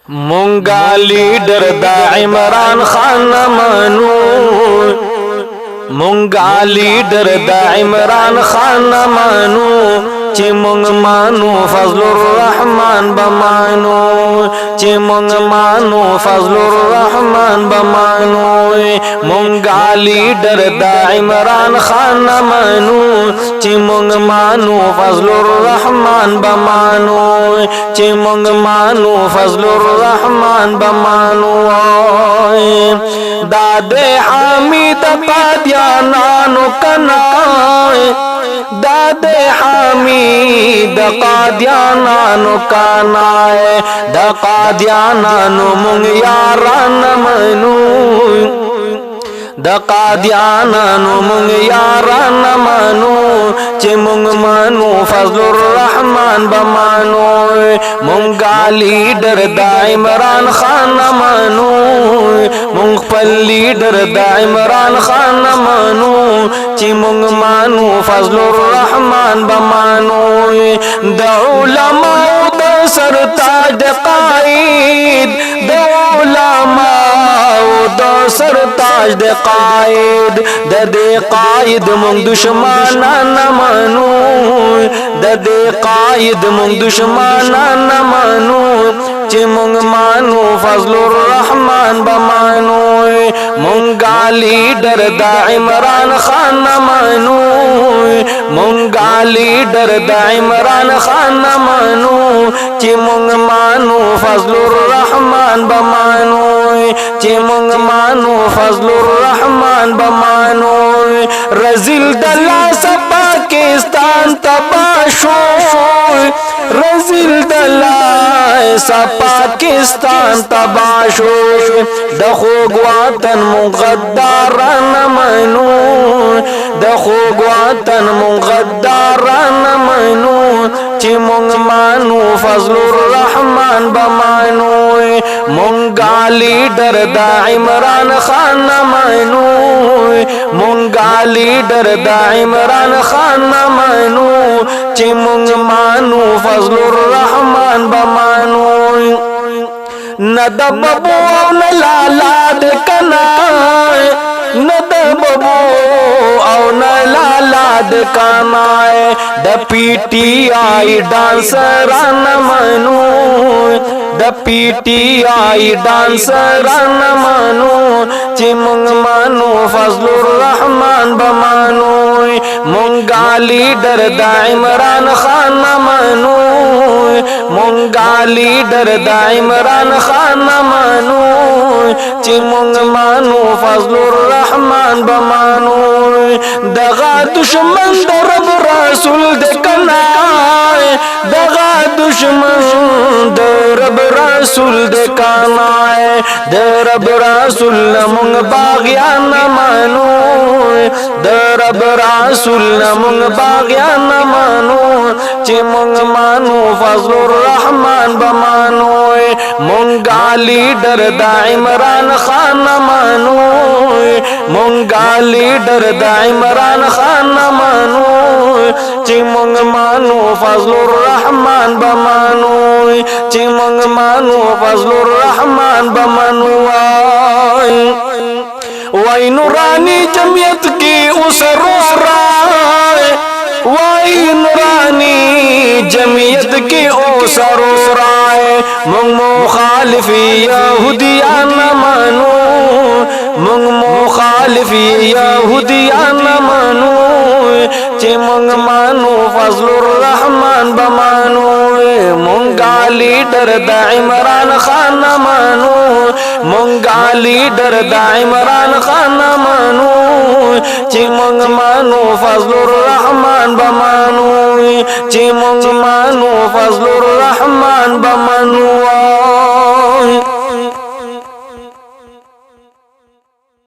مونگا لیڈر دا عمران خان مانو مونگا لیڈر دا عمران خان مانو چی مونگ مانو فضل الرحمن بمانو چی مونگ مانو فضل الرحمن بمانو مونگا لیڈر دا عمران خان مانو چی مونگ مانو فضل الرحمن بمانو چی مونگ مانو فضل الرحمن بمانو دادے حامد قادیانانو کنائے دادے حامد قادیانانو کنائے دا قادیانانو مونگ یاران منو دا قادیانانو مونگ یاران منو چی مونگ منو فضل الرحمن بمانو مونگا لیڈر دا عمران خان منو مونگ پل لیڈر دا عمران خان منو چی مونگ منو فضل الرحمن بمانو دا علماء دا سرتاج دا قائد دا علماء دا سرتاج دا قائد دا دے قائد مونگ دشمنان منو دا دے قائد مونگ دشمنان منو چی مونگ مانو فضل الرحمن بمانو مونگا لیڈر دا عمران خان منو مونگا لیڈر دا عمران خان منو چی مونگ مانو فضل الرحمن بمانو چی مونگ مانو فضل الرحمن بمانو رزیل دلا سب پاکستان تباشو رزیل دلا سب پاکستان تباشو دخوگ وطن مغداران منو دخوگ وطن مغداران منو چی مونگ مانو فضل الرحمن بمانو مونگا لیڈر دا عمران خان منو مونگا لیڈر دا عمران خان منو چی مونگ مانو فضل الرحمن بمانو ندببو نلالاد کنائے ندببو او نلالاد کنائے دا پی ٹی آئی ڈانسران منو دا پی ٹی آئی ڈانسران منو چی مونگ مانو فضل الرحمن بمانو مونگا لیڈر دا عمران خان منو مونگا لیڈر دا عمران خان منو چی مونگ مانو فضل الرحمن بمانو دغا دشمن دا رب رسول دا کنائے دغا دشمن دا رب رسول دا کنائے دا رب رسول مونگ باغیان منو دا رب رسول مونگ باغیان منو چی مونگ مانو فضل الرحمن بمانو مونگا لیڈر دا عمران خان منو مونگا لیڈر دا عمران خان منو چی مونگ مانو فضل الرحمن بمانو چی مونگ مانو فضل الرحمن بمانو وائی نورانی جمعیت کی اسر رائے وائی نورانی جمعیت کی اسر رائے مونگ مخالفی یہودیان منو مونگ مخالفی یہودیان منو چی مونگ مانو فضل الرحمن بمانو مونگا لیڈر دا عمران خان منو مونگا لیڈر دا عمران خان منو چی مونگ مانو فضل الرحمن بمانو چی مونگ مانو فضل الرحمن بمانو